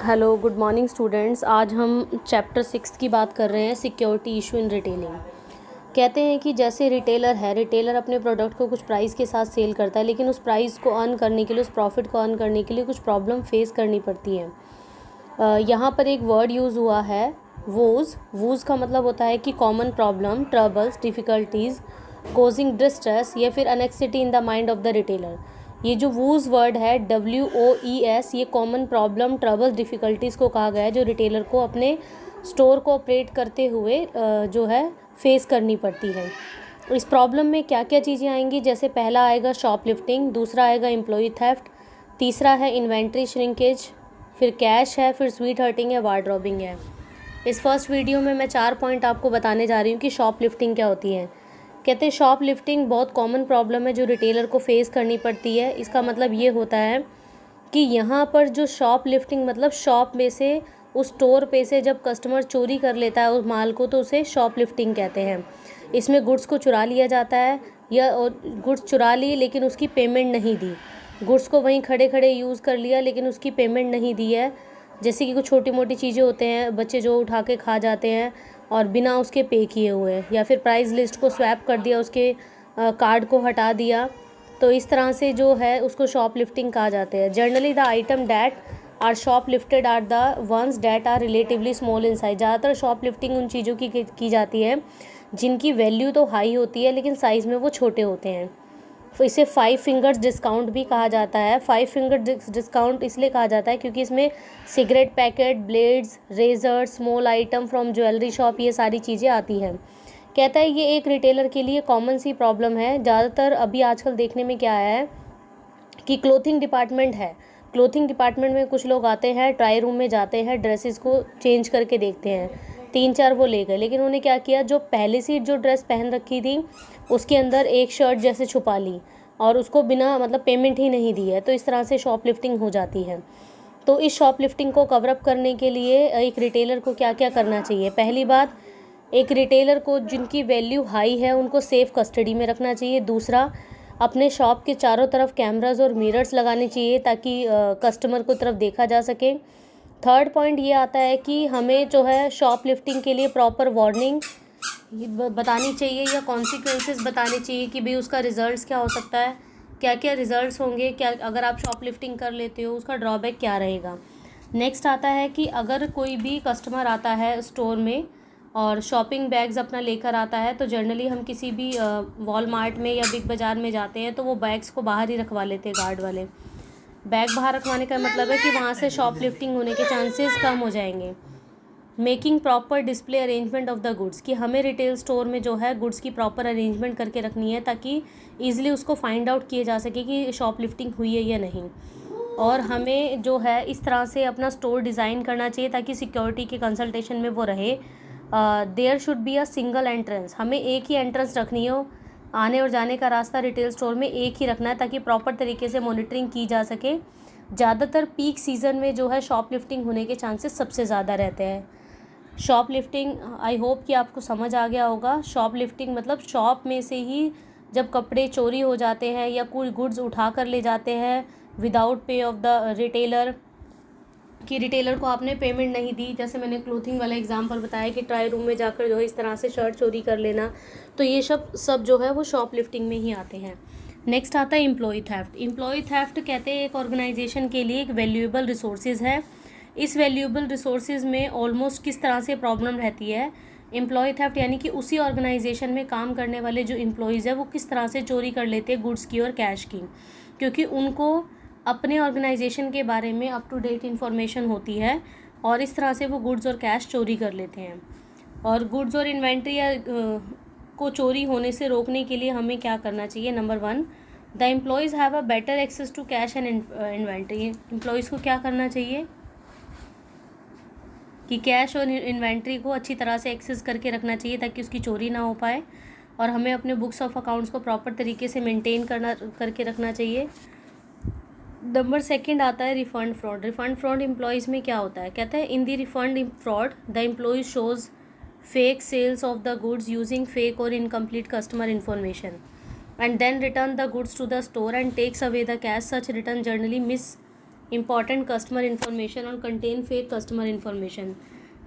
Hello good morning students. आज हम chapter 6 की बात कर रहे हैं, सिक्योरिटी इशू इन रिटेलिंग। कहते हैं कि जैसे रिटेलर है, रिटेलर अपने प्रोडक्ट को कुछ प्राइस के साथ सेल करता है, लेकिन उस प्राइस को अर्न करने के लिए, उस प्रॉफिट को अर्न करने के लिए कुछ प्रॉब्लम फेस करनी पड़ती है। यहाँ पर एक वर्ड यूज़ हुआ है, वूज़। वूज़ का मतलब होता है कि common problem, troubles, difficulties causing distress या फिर anxiety in the mind of the retailer. ये जो वूज़ वर्ड है, WOES, ये कॉमन प्रॉब्लम, ट्रबल, डिफ़िकल्टीज़ को कहा गया है जो रिटेलर को अपने स्टोर को ऑपरेट करते हुए जो है फेस करनी पड़ती है। इस प्रॉब्लम में क्या क्या चीज़ें आएंगी, जैसे पहला आएगा शॉप लिफ्टिंग, दूसरा आएगा एम्प्लॉय थेफ्ट, तीसरा है इन्वेंट्री श्रिंकेज, फिर कैश है, फिर स्वीट हर्टिंग है, वार्डरोबिंग है। इस फर्स्ट वीडियो में मैं 4 पॉइंट आपको बताने जा रही हूँ कि शॉप लिफ्टिंग क्या होती है। कहते हैं शॉप लिफ्टिंग बहुत कॉमन प्रॉब्लम है जो रिटेलर को फेस करनी पड़ती है। इसका मतलब ये होता है कि यहाँ पर जो शॉप लिफ्टिंग मतलब शॉप में से, उस स्टोर पे से जब कस्टमर चोरी कर लेता है उस माल को, तो उसे शॉप लिफ्टिंग कहते हैं। इसमें गुड्स को चुरा लिया जाता है, या गुड्स चुरा ली लेकिन उसकी पेमेंट नहीं दी, गुड्स को वहीं खड़े खड़े यूज़ कर लिया लेकिन उसकी पेमेंट नहीं दी है। जैसे कि कुछ छोटी मोटी चीज़ें होते हैं, बच्चे जो उठा के खा जाते हैं और बिना उसके पे किए हुए, या फिर प्राइस लिस्ट को स्वैप कर दिया, उसके कार्ड को हटा दिया, तो इस तरह से जो है उसको शॉप लिफ्टिंग कहा जाता है। Generally the item that are shop lifted are the ones that are relatively small in size. ज़्यादातर शॉप लिफ्टिंग उन चीज़ों की जाती है जिनकी वैल्यू तो हाई होती है लेकिन साइज़ में वो छोटे होते हैं। इसे 5 फिंगर्स डिस्काउंट भी कहा जाता है। 5 फिंगर डिस्काउंट इसलिए कहा जाता है क्योंकि इसमें cigarette packet, blades, razor, small item from jewellery shop, ये सारी चीज़ें आती हैं। कहता है ये एक रिटेलर के लिए कॉमन सी प्रॉब्लम है। ज़्यादातर अभी आजकल देखने में क्या आया है कि क्लोथिंग डिपार्टमेंट है, क्लोथिंग डिपार्टमेंट में कुछ लोग आते हैं, ट्राई रूम में जाते हैं, ड्रेसेस को चेंज करके देखते हैं, 3-4 वो ले गए, लेकिन उन्होंने क्या किया, जो पहले से जो ड्रेस पहन रखी थी उसके अंदर एक शर्ट जैसे छुपा ली और उसको बिना मतलब पेमेंट ही नहीं दी है, तो इस तरह से शॉप लिफ्टिंग हो जाती है। तो इस शॉप लिफ्टिंग को कवर अप करने के लिए एक रिटेलर को क्या क्या करना चाहिए। पहली बात, एक रिटेलर को जिनकी वैल्यू हाई है उनको सेफ कस्टडी में रखना चाहिए। दूसरा, अपने शॉप के चारों तरफ कैमरास और मिरर्स लगाने चाहिए ताकि कस्टमर को तरफ देखा जा सके। थर्ड पॉइंट ये आता है कि हमें जो है शॉप लिफ्टिंग के लिए प्रॉपर वार्निंग बतानी चाहिए या कॉन्सिक्वेंसेस बताने चाहिए कि भाई उसका रिजल्ट्स क्या हो सकता है, क्या क्या रिजल्ट्स होंगे, क्या अगर आप शॉप लिफ्टिंग कर लेते हो उसका ड्रॉबैक क्या रहेगा। नेक्स्ट आता है कि अगर कोई भी कस्टमर आता है स्टोर में और शॉपिंग बैग्स अपना लेकर आता है, तो जनरली हम किसी भी वॉलमार्ट में या बिग बाज़ार में जाते हैं तो वो बैग्स को बाहर ही रखवा लेते हैं। गार्ड वाले बैग बाहर रखवाने का मतलब है कि वहाँ से शॉप लिफ्टिंग होने के चांसेस कम हो जाएंगे। Making proper display arrangement of the goods, कि हमें रिटेल स्टोर में जो है गुड्स की प्रॉपर अरेंजमेंट करके रखनी है ताकि ईजिली उसको फाइंड आउट किया जा सके कि शॉप लिफ्टिंग हुई है या नहीं। और हमें जो है इस तरह से अपना स्टोर डिज़ाइन करना चाहिए ताकि सिक्योरिटी के कंसल्टेशन में वो रहे। There should be a single entrance, हमें एक ही एंट्रेंस रखनी हो, आने और जाने का रास्ता रिटेल स्टोर में एक ही रखना है ताकि प्रॉपर तरीके से मॉनिटरिंग की जा सके। ज़्यादातर पीक सीज़न में जो है शॉप लिफ्टिंग होने के चांसेस सबसे ज़्यादा रहते हैं। शॉप लिफ्टिंग, आई होप कि आपको समझ आ गया होगा। शॉप लिफ्टिंग मतलब शॉप में से ही जब कपड़े चोरी हो जाते हैं या कोई गुड्स उठा कर ले जाते हैं without pay of the retailer, कि रिटेलर को आपने पेमेंट नहीं दी, जैसे मैंने क्लोथिंग वाला एग्जांपल बताया कि ट्राई रूम में जाकर जो है इस तरह से शर्ट चोरी कर लेना, तो ये सब जो है वो शॉप लिफ्टिंग में ही आते हैं। नेक्स्ट आता है एम्प्लॉय थेफ्ट। एम्प्लॉय थेफ्ट कहते हैं एक ऑर्गेनाइजेशन के लिए एक वैल्यूएबल रिसोर्सेज है। इस वैल्यूएबल रिसोर्सेज में ऑलमोस्ट किस तरह से प्रॉब्लम रहती है, एम्प्लॉय थेफ्ट यानी कि उसी ऑर्गेनाइजेशन में काम करने वाले जो एम्प्लॉयज़ है वो किस तरह से चोरी कर लेते हैं गुड्स की और कैश की, क्योंकि उनको अपने ऑर्गेनाइजेशन के बारे में अप टू डेट इन्फॉर्मेशन होती है और इस तरह से वो गुड्स और कैश चोरी कर लेते हैं। और गुड्स और इन्वेंट्री को चोरी होने से रोकने के लिए हमें क्या करना चाहिए। Number 1, the employees have a better access to cash and inventory. Employees को क्या करना चाहिए कि कैश और इन्वेंट्री को अच्छी तरह से एक्सेस करके रखना चाहिए ताकि उसकी चोरी ना हो पाए, और हमें अपने बुक्स ऑफ अकाउंट्स को प्रॉपर तरीके से मेंटेन करके रखना चाहिए। नंबर 2 आता है refund fraud. Refund fraud employees में क्या होता है, कहता है in the refund fraud the employee shows fake sales of the goods using fake और incomplete customer information and then return the goods to the store and takes away the cash. Such return generally miss important customer information और contain fake customer information.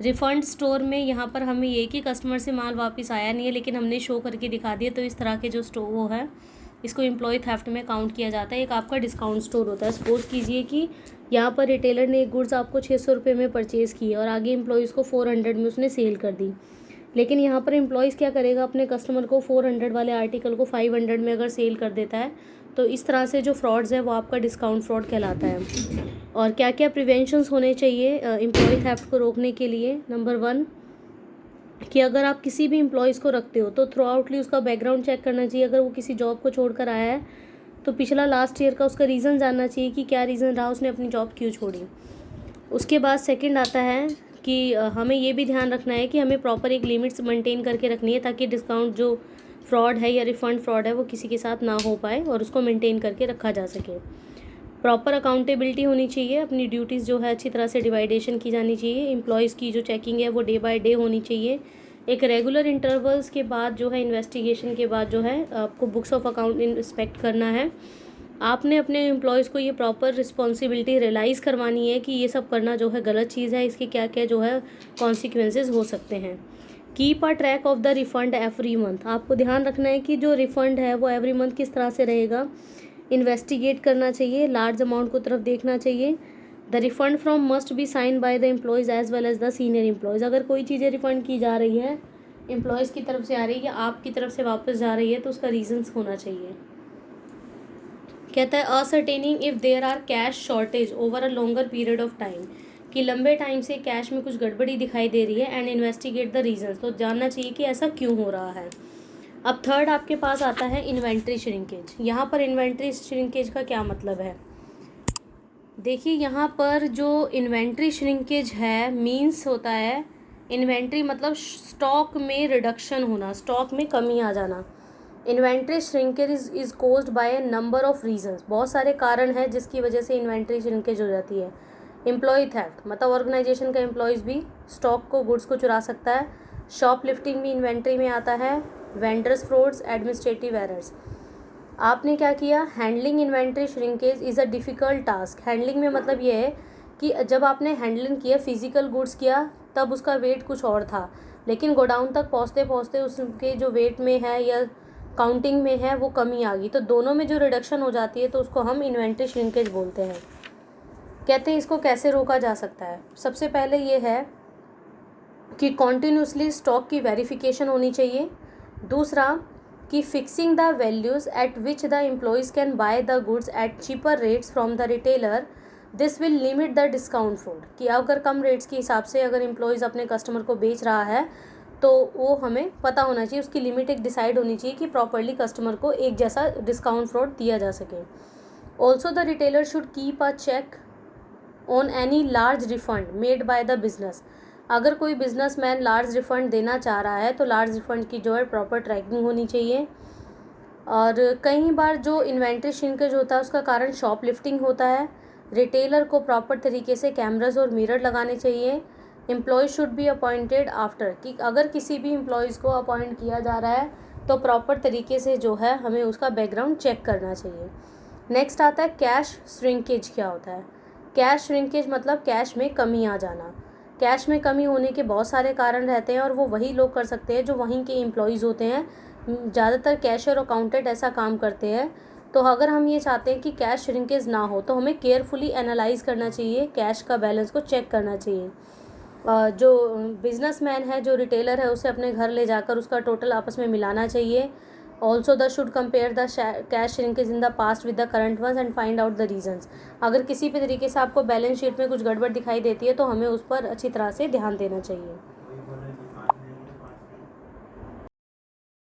Refund store में यहाँ पर हमें ये कि customer से माल वापस आया नहीं है लेकिन हमने शो करके दिखा दिया, तो इस तरह के जो स्टोर वो है इसको एम्प्लॉय थेफ्ट में काउंट किया जाता है। एक आपका डिस्काउंट स्टोर होता है। सपोज कीजिए कि यहाँ पर रिटेलर ने एक गुड्स आपको 600 रुपये में परचेज़ की और आगे एम्प्लॉयज़ को 400 में उसने सेल कर दी, लेकिन यहाँ पर एम्प्लॉयज़ क्या करेगा, अपने कस्टमर को 400 वाले आर्टिकल को 500 में अगर सेल कर देता है, तो इस तरह से जो फ्रॉड्स है वो आपका डिस्काउंट फ्रॉड कहलाता है। और क्या क्या प्रिवेंशंस होने चाहिए एम्प्लॉय थेफ्ट को रोकने के लिए। नंबर 1 कि अगर आप किसी भी एम्प्लॉयज़ को रखते हो तो थ्रू आउटली उसका बैकग्राउंड चेक करना चाहिए। अगर वो किसी जॉब को छोड़कर आया है तो पिछला लास्ट ईयर का उसका रीज़न जानना चाहिए कि क्या रीज़न रहा, उसने अपनी जॉब क्यों छोड़ी। उसके बाद सेकंड आता है कि हमें ये भी ध्यान रखना है कि हमें प्रॉपर एक लिमिट्स मेंटेन करके रखनी है ताकि डिस्काउंट जो फ्रॉड है या रिफ़ंड फ्रॉड है वो किसी के साथ ना हो पाए और उसको मेंटेन करके रखा जा सके। प्रॉपर अकाउंटेबिलिटी होनी चाहिए, अपनी ड्यूटीज़ जो है अच्छी तरह से डिवाइडेशन की जानी चाहिए। एम्प्लॉयज़ की जो चेकिंग है वो डे बाय डे होनी चाहिए। एक रेगुलर इंटरवल्स के बाद जो है इन्वेस्टिगेशन के बाद जो है आपको बुक्स ऑफ अकाउंट इंस्पेक्ट करना है। आपने अपने एम्प्लॉयज़ को ये प्रॉपर रिस्पॉन्सिबिलिटी रियलाइज़ करवानी है कि ये सब करना जो है गलत चीज़ है, इसके क्या क्या जो है कॉन्सिक्वेंसेस हो सकते हैं। Keep a track of the refund every month. आपको ध्यान रखना है कि जो रिफ़ंड है वो एवरी मंथ किस तरह से रहेगा। इन्वेस्टिगेट करना चाहिए, लार्ज अमाउंट को तरफ देखना चाहिए। The refund from must be sign by the employees as well as the senior employees. अगर कोई चीज़ें रिफ़ंड की जा रही है, एम्प्लॉयज़ की तरफ से आ रही है या आपकी तरफ से वापस जा रही है, तो उसका रीज़न्स होना चाहिए। कहता है ascertaining if there are cash shortage over a longer period of time, कि लंबे टाइम से कैश में कुछ गड़बड़ी दिखाई दे रही है। एंड इन्वेस्टिगेट द रीजंस, तो जानना चाहिए कि ऐसा क्यों हो रहा है। अब थर्ड आपके पास आता है इन्वेंट्री श्रिंकेज। यहाँ पर इन्वेंट्री श्रिंकेज का क्या मतलब है, देखिए यहाँ पर जो इन्वेंट्री श्रिंकेज है मीन्स होता है, इन्वेंट्री मतलब स्टॉक में रिडक्शन होना, स्टॉक में कमी आ जाना। Inventory shrinkage is caused by A number of reasons, बहुत सारे कारण हैं जिसकी वजह से इन्वेंट्री श्रिंकेज हो जाती है। एम्प्लॉय थेफ्ट मतलब ऑर्गेनाइजेशन का एम्प्लॉयज़ भी स्टॉक को, गुड्स को चुरा सकता है। शॉप लिफ्टिंग भी इन्वेंट्री में आता है। Vendors frauds, administrative errors. आपने क्या किया, handling inventory shrinkage is a difficult task. Handling में मतलब ये है कि जब आपने हैंडलिंग किया, फिजिकल गुड्स किया, तब उसका वेट कुछ और था, लेकिन गोडाउन तक पहुँचते पहुँचते उसके जो वेट में है या काउंटिंग में है वो कमी आ गई, तो दोनों में जो रिडक्शन हो जाती है तो उसको हम इन्वेंट्री श्रिंकेज बोलते हैं। कहते हैं इसको कैसे रोका जा सकता है। सबसे पहले ये है कि कॉन्टीन्यूसली स्टॉक की वेरिफिकेशन होनी चाहिए। दूसरा कि fixing the values eight which the employees can by the goods at cheaper rates from the retailer, this will limit the discount fraud, कि अगर कम रेट्स के हिसाब से अगर एम्प्लॉयज़ अपने कस्टमर को बेच रहा है तो वो हमें पता होना चाहिए, उसकी लिमिट एक डिसाइड होनी चाहिए कि प्रॉपरली कस्टमर को एक जैसा डिस्काउंट फ्रॉड दिया जा सके। Also the retailer should keep a check on any large refund made by the business. अगर कोई बिजनेसमैन लार्ज रिफंड देना चाह रहा है तो लार्ज रिफंड की जो है प्रॉपर ट्रैकिंग होनी चाहिए। और कई बार जो इन्वेंट्री श्रिंकेज होता है उसका कारण शॉप लिफ्टिंग होता है। रिटेलर को प्रॉपर तरीके से कैमराज और मिरर लगाने चाहिए। Employ should be appointed after, कि अगर किसी भी एम्प्लॉयज़ को अपॉइंट किया जा रहा है तो प्रॉपर तरीके से जो है हमें उसका बैकग्राउंड चेक करना चाहिए। नेक्स्ट आता है कैश श्रिंकेज। क्या होता है कैश श्रिंकेज, मतलब कैश में कमी आ जाना। कैश में कमी होने के बहुत सारे कारण रहते हैं और वो वही लोग कर सकते हैं जो वहीं के एम्प्लॉयज़ होते हैं। ज़्यादातर कैशियर और अकाउंटेंट ऐसा काम करते हैं। तो अगर हम ये चाहते हैं कि कैश श्रिंकेज ना हो तो हमें केयरफुली एनालाइज करना चाहिए, कैश का बैलेंस को चेक करना चाहिए। जो बिजनेसमैन है, जो रिटेलर है, उसे अपने घर ले जाकर उसका टोटल आपस में मिलाना चाहिए। Also the should compare the cash shrinkage in the past with the current ones and find out the reasons. अगर किसी भी तरीके से आपको बैलेंस शीट में कुछ गड़बड़ दिखाई देती है तो हमें उस पर अच्छी तरह से ध्यान देना चाहिए।